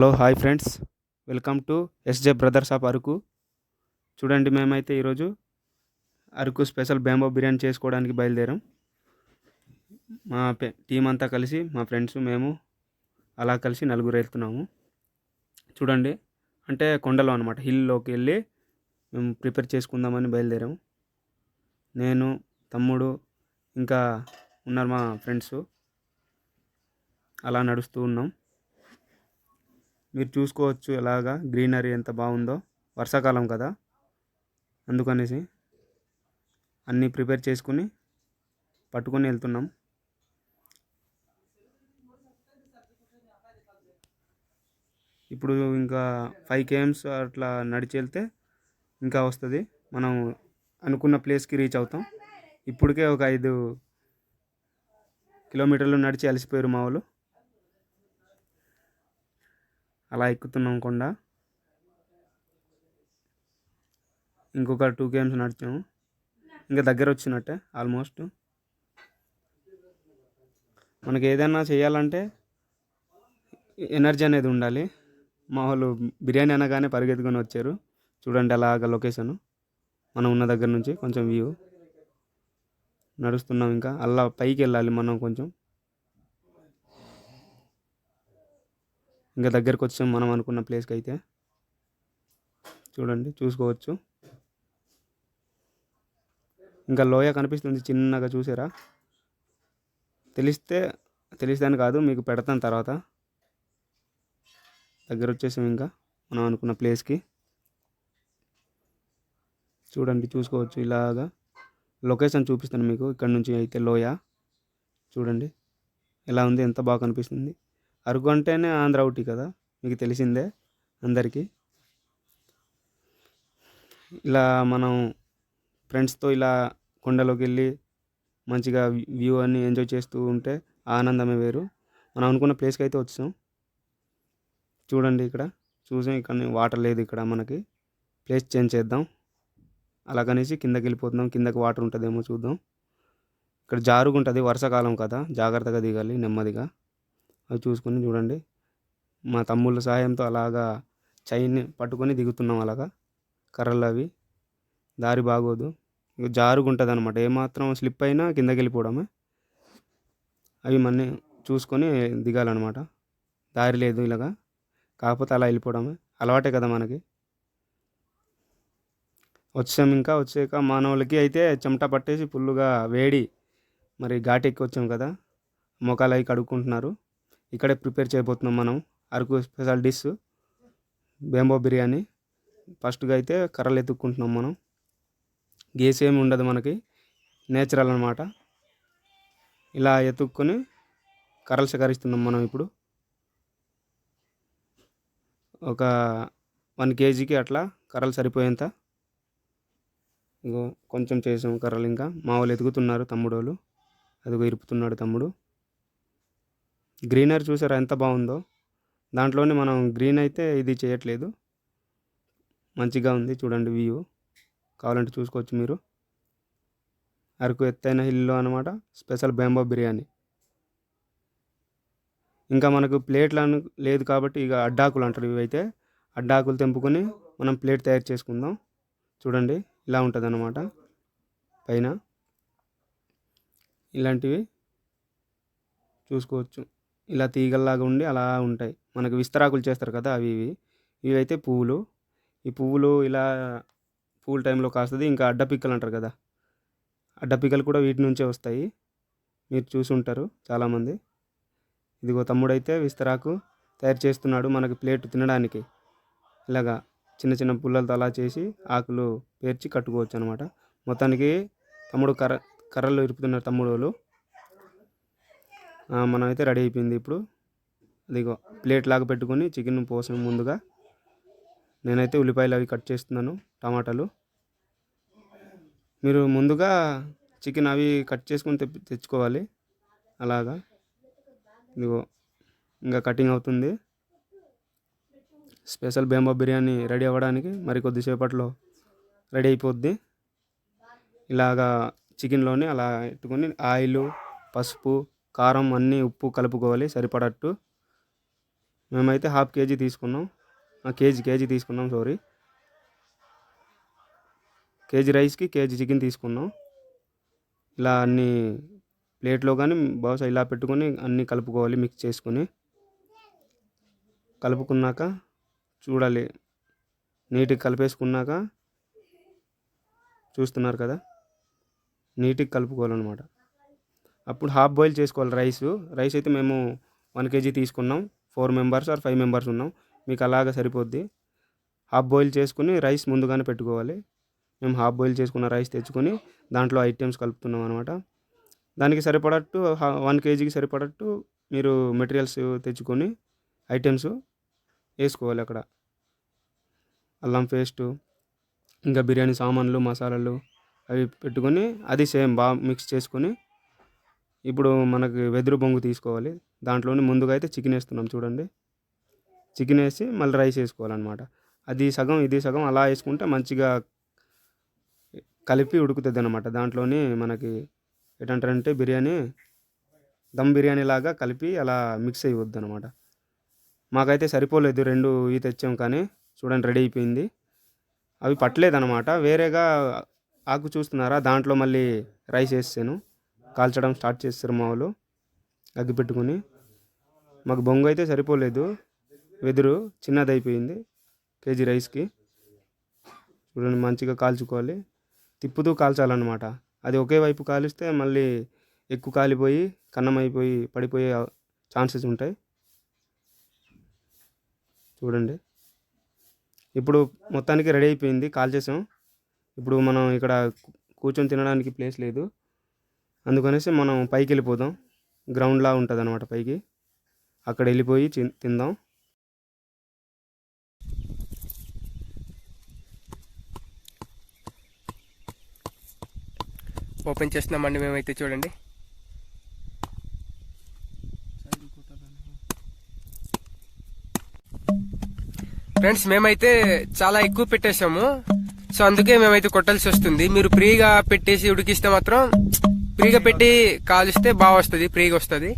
Hello hi friends, welcome to SJ brothers of Araku. చూడండి, మేమైతే ఈరోజు అరకు స్పెషల్ బ్యాంబో బిర్యానీ చేసుకోవడానికి బయలుదేరాం. మా టీం అంతా కలిసి, మా ఫ్రెండ్స్ మేము అలా కలిసి నలుగురు వెళ్తున్నాము. చూడండి, అంటే కొండలో అనమాట, హిల్లోకి వెళ్ళి మేము ప్రిపేర్ చేసుకుందామని బయలుదేరాము. నేను, తమ్ముడు, ఇంకా ఉన్నారు మా ఫ్రెండ్స్. అలా నడుస్తూ ఉన్నాం. మీరు చూసుకోవచ్చు ఎలాగా గ్రీనరీ ఎంత బాగుందో. వర్షాకాలం కదా, అందుకనేసి అన్నీ ప్రిపేర్ చేసుకుని పట్టుకొని వెళ్తున్నాం. ఇప్పుడు ఇంకా 5 km అట్లా నడిచి వెళ్తే ఇంకా వస్తుంది, మనం అనుకున్న ప్లేస్కి రీచ్ అవుతాం. ఇప్పటికే ఒక 5 కిలోమీటర్లు నడిచి అలసిపోయారు మా వాళ్ళు. అలా ఎక్కుతున్నాం కొండ. ఇంకొక 2 km నడిచాము, ఇంకా దగ్గర వచ్చినట్టే ఆల్మోస్ట్. మనకి ఏదైనా చేయాలంటే ఎనర్జీ అనేది ఉండాలి. మా వాళ్ళు బిర్యానీ అనగానే పరిగెత్తుకొని వచ్చారు. చూడండి అలాగ లొకేషను, మనం ఉన్న దగ్గర నుంచి కొంచెం వ్యూ. నడుస్తున్నాం, ఇంకా అలా పైకి వెళ్ళాలి మనం కొంచెం. ఇంకా దగ్గరకు వచ్చాం మనం అనుకున్న ప్లేస్కి అయితే. చూడండి, చూసుకోవచ్చు. ఇంకా లోయ కనిపిస్తుంది చిన్నగా, చూసారా? తెలిస్తే అని కాదు, మీకు పెడతాను తర్వాత. దగ్గర వచ్చేసాం ఇంకా మనం అనుకున్న ప్లేస్కి. చూడండి, చూసుకోవచ్చు. ఇలాగా లొకేషన్ చూపిస్తాను మీకు. ఇక్కడ నుంచి అయితే లోయ చూడండి ఎలా ఉంది, ఎంత బాగా కనిపిస్తుంది. అరకు అంటేనే ఆంధ్ర ఊటీ కదా, మీకు తెలిసిందే అందరికీ. ఇలా మనం ఫ్రెండ్స్తో ఇలా కొండలోకి వెళ్ళి మంచిగా వ్యూ అన్ని ఎంజాయ్ చేస్తూ ఉంటే ఆనందమే వేరు. మనం అనుకున్న ప్లేస్కి అయితే వచ్చాం. చూడండి, ఇక్కడ చూసాం, ఇక్కడ వాటర్ లేదు. ఇక్కడ మనకి ప్లేస్ చేంజ్ చేద్దాం. అలాగనేసి కిందకి వెళ్ళిపోతున్నాం. కిందకి వాటర్ ఉంటుందేమో చూద్దాం. ఇక్కడ జారుగుంటుంది, వర్షాకాలం కదా, జాగ్రత్తగా దిగాలి నెమ్మదిగా. అవి చూసుకొని చూడండి, మా తమ్ముళ్ళ సహాయంతో అలాగా చైన్ని పట్టుకొని దిగుతున్నాం. అలాగా కర్రలు అవి, దారి బాగోదు, జారుగుంటుంది అనమాట. ఏమాత్రం స్లిప్ అయినా కిందకి వెళ్ళిపోవడమే. అవి మన చూసుకొని దిగాలన్నమాట. దారి లేదు ఇలాగా, కాకపోతే అలా వెళ్ళిపోవడమే. అలవాటే కదా మనకి. వచ్చాం, ఇంకా వచ్చాక మానవులకి అయితే చెమట పట్టేసి ఫుల్లుగా వేడి, మరి ఘాట్ ఎక్కి వచ్చాం కదా, మొఖాలు అవి కడుక్కుంటున్నారు. ఇక్కడే ప్రిపేర్ చేయబోతున్నాం మనం Araku special dish bamboo biryani. ఫస్ట్గా అయితే కర్రలు ఎత్తుక్కుంటున్నాం మనం. గేస్ ఏమి ఉండదు మనకి, నేచురల్ అనమాట. ఇలా ఎత్తుక్కొని కర్రలు సేకరిస్తున్నాం మనం. ఇప్పుడు ఒక 1 kgకి అట్లా కర్రలు సరిపోయేంత. ఇంకో కొంచెం చేసాం కర్రలు. ఇంకా మా వాళ్ళు ఎదుగుతున్నారు, తమ్ముడు వాళ్ళు. అదిగో ఇరుపుతున్నాడు తమ్ముడు. గ్రీనరీ చూసారా ఎంత బాగుందో. దాంట్లోనే మనం గ్రీన్ అయితే ఇది చేయట్లేదు, మంచిగా ఉంది. చూడండి వ్యూ, కావాలంటే చూసుకోవచ్చు మీరు. అరకు ఎత్తైన హిల్లో అనమాట స్పెషల్ బేంబో బిర్యానీ. ఇంకా మనకు ప్లేట్లు లేదు కాబట్టి ఇక అడ్డాకులు అంటారు. ఇవైతే అడ్డాకులు తెంపుకొని మనం ప్లేట్ తయారు చేసుకుందాం. చూడండి, ఇలా ఉంటుంది అన్నమాట. పైన ఇలాంటివి చూసుకోవచ్చు. ఇలా తీగల్లాగా ఉండి అలా ఉంటాయి. మనకు విస్తరాకులు చేస్తారు కదా, ఇవైతే పువ్వులు. ఈ పువ్వులు ఇలా పువ్వుల టైంలో కాస్తుంది. ఇంకా అడ్డపిక్కలు అంటారు కదా, అడ్డపిక్కలు కూడా వీటి నుంచే వస్తాయి. మీరు చూసి ఉంటారు చాలామంది. ఇదిగో తమ్ముడైతే విస్తరాకు తయారు చేస్తున్నాడు మనకి ప్లేట్ తినడానికి. ఇలాగా చిన్న చిన్న పుల్లలతో అలా చేసి ఆకులు పేర్చి కట్టుకోవచ్చు అనమాట. మొత్తానికి తమ్ముడు కర్రలు ఇరుపుతున్నారు తమ్ముడు వాళ్ళు. మనం అయితే రెడీ అయిపోయింది ఇప్పుడు. అదిగో ప్లేట్ లాగా పెట్టుకొని చికెన్ పోసాం ముందుగా. నేనైతే ఉల్లిపాయలు అవి కట్ చేస్తున్నాను, టమాటాలు. మీరు ముందుగా చికెన్ అవి కట్ చేసుకొని తెచ్చుకోవాలి. అలాగా ఇదిగో ఇంకా కటింగ్ అవుతుంది. స్పెషల్ బేంబో బిర్యానీ రెడీ అవ్వడానికి మరి కొద్దిసేపట్లో రెడీ అయిపోద్ది. ఇలాగా చికెన్లోని అలా పెట్టుకొని ఆయిల్, పసుపు, కారం అన్నీ ఉప్పు కలుపుకోవాలి సరిపడట్టు. మేమైతే హాఫ్ కేజీ తీసుకున్నాం, కేజీ తీసుకున్నాం, సారీ. కేజీ రైస్కి కేజీ చికెన్ తీసుకున్నాం. ఇలా అన్ని ప్లేట్లో కానీ బహుశా ఇలా పెట్టుకొని అన్నీ కలుపుకోవాలి, మిక్స్ చేసుకొని. కలుపుకున్నాక చూడాలి, నీట్గా కలిపేసుకున్నాక చూస్తున్నారు కదా, నీట్గా కలుపుకోవాలన్నమాట. అప్పుడు హాఫ్ బాయిల్ చేసుకోవాలి రైస్ అయితే మేము 1 కేజీ తీసుకున్నాం. 4 మెంబర్స్ ఆర్ 5 మెంబర్స్ ఉన్నాం, మీకు అలాగా సరిపోద్ది. హాఫ్ బాయిల్ చేసుకుని రైస్ ముందుగానే పెట్టుకోవాలి. మేము హాఫ్ బాయిల్ చేసుకున్న రైస్ తెచ్చుకొని దాంట్లో ఐటమ్స్ కలుపుతున్నాం అనమాట. దానికి సరిపడట్టు 1 కేజీకి సరిపడట్టు మీరు మెటీరియల్స్ తెచ్చుకొని ఐటమ్స్ వేసుకోవాలి అక్కడ. అల్లం పేస్టు, ఇంకా బిర్యానీ సామాన్లు, మసాలాలు అవి పెట్టుకొని అది సేమ్ బాగా మిక్స్ చేసుకొని ఇప్పుడు మనకి వెదురు బొంగు తీసుకోవాలి. దాంట్లోనే ముందుగా అయితే చికెన్ వేస్తున్నాం చూడండి. చికెన్ వేసి మళ్ళీ రైస్ వేసుకోవాలన్నమాట. అది సగం ఇది సగం అలా వేసుకుంటే మంచిగా కలిపి ఉడుకుతుంది అన్నమాట. దాంట్లోనే మనకి ఏంటంటారంటే బిర్యానీ దమ్ బిర్యానీ లాగా కలిపి అలా మిక్స్ అయిపోద్ది అనమాట. మాకైతే సరిపోలేదు, 2 ఇవి తెచ్చాం కానీ చూడండి రెడీ అయిపోయింది. అవి పట్టలేదన్నమాట. వేరేగా ఆకు చూస్తున్నారా, దాంట్లో మళ్ళీ రైస్ వేసాను. కాల్చడం స్టార్ట్ చేస్తారు మా వాళ్ళు అగ్గి పెట్టుకుని. మాకు బొంగు అయితే సరిపోలేదు, వెదురు చిన్నది అయిపోయింది కేజీ రైస్కి. చూడండి మంచిగా కాల్చుకోవాలి, తిప్పుతూ కాల్చాలన్నమాట. అది ఒకే వైపు కాలిస్తే మళ్ళీ ఎక్కువ కాలిపోయి కన్నం అయిపోయి పడిపోయే ఛాన్సెస్ ఉంటాయి. చూడండి ఇప్పుడు మొత్తానికి రెడీ అయిపోయింది, కాల్చేసాం. ఇప్పుడు మనం ఇక్కడ కూర్చొని తినడానికి ప్లేస్ లేదు, అందుకనేసి మనం పైకి వెళ్ళిపోదాం. గ్రౌండ్లా ఉంటుంది అనమాట పైకి, అక్కడ వెళ్ళిపోయి తిందాం. ఓపెన్ చేస్తున్నామండి మేమైతే చూడండి. ఫ్రెండ్స్ మేమైతే చాలా ఎక్కువ పెట్టేసాము, సో అందుకే మేమైతే కొట్టాల్సి వస్తుంది. మీరు ఫ్రీగా పెట్టేసి ఉడికిస్తే మాత్రం, ఫ్రీగా పెట్టి కాలిస్తే బాగా వస్తుంది, ఫ్రీగా వస్తుంది.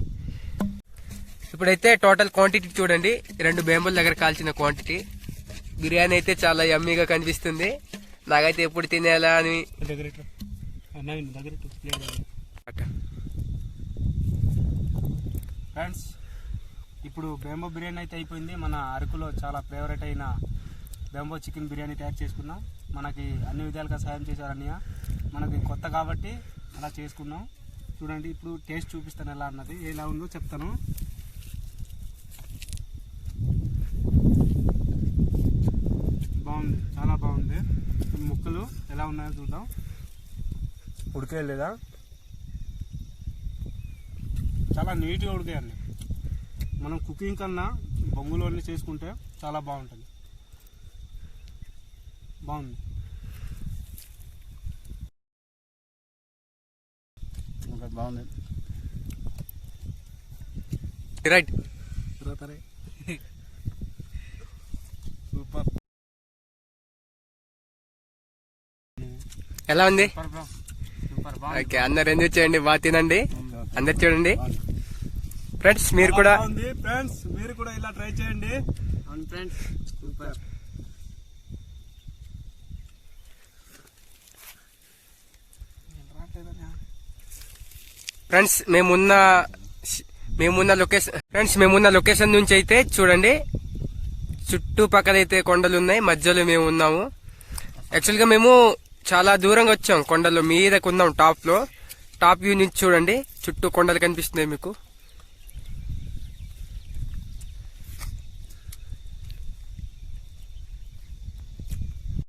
ఇప్పుడైతే టోటల్ క్వాంటిటీ చూడండి, 2 బేంబుల దగ్గర కాల్చిన క్వాంటిటీ. బిర్యానీ అయితే చాలా యమ్మీగా కనిపిస్తుంది. నాకైతే ఎప్పుడు తినేలా అని. ఫ్రెండ్స్ ఇప్పుడు బేంబో బిర్యానీ అయితే అయిపోయింది. మన అరకులో చాలా ఫేవరెట్ అయిన బేంబో చికెన్ బిర్యానీ తయారు చేసుకున్నాం. మనకి అన్ని విధాలుగా సాయం చేశారు అన్నయ్య. మనకి కొత్త కాబట్టి అలా చేసుకున్నాం. చూడండి ఇప్పుడు టేస్ట్ చూపిస్తాను ఎలా అన్నది, ఎలా ఉందో చెప్తాను. బాగుంది, చాలా బాగుంది. ముక్కలు ఎలా ఉన్నాయో చూద్దాం. ఉడికే లేదా, చాలా నీట్గా ఉడికాయండి. మనం కుకింగ్ కన్నా బొంగులోనే చేసుకుంటే చాలా బాగుంటుంది. బాగుంది. బాగుంది. Right super. ఎలా ఉంది? సూపర్. ఓకే, అందరు ఎంజాయ్ చేయండి, బాగా తినండి. అందరు చూడండి ఫ్రెండ్స్, మీరు కూడా ఫ్రెండ్స్ మీరు కూడా ఇలా ట్రై చేయండి. అవును ఫ్రెండ్స్, సూపర్. ఫ్రెండ్స్ మేమున్న లొకేషన్ నుంచి అయితే చూడండి, చుట్టుపక్కల అయితే కొండలు ఉన్నాయి, మధ్యలో మేము ఉన్నాము. యాక్చువల్గా మేము చాలా దూరంగా వచ్చాం, కొండలు మీదకు ఉన్నాం, టాప్ వ్యూ నుంచి చూడండి, చుట్టూ కొండలు కనిపిస్తున్నాయి మీకు.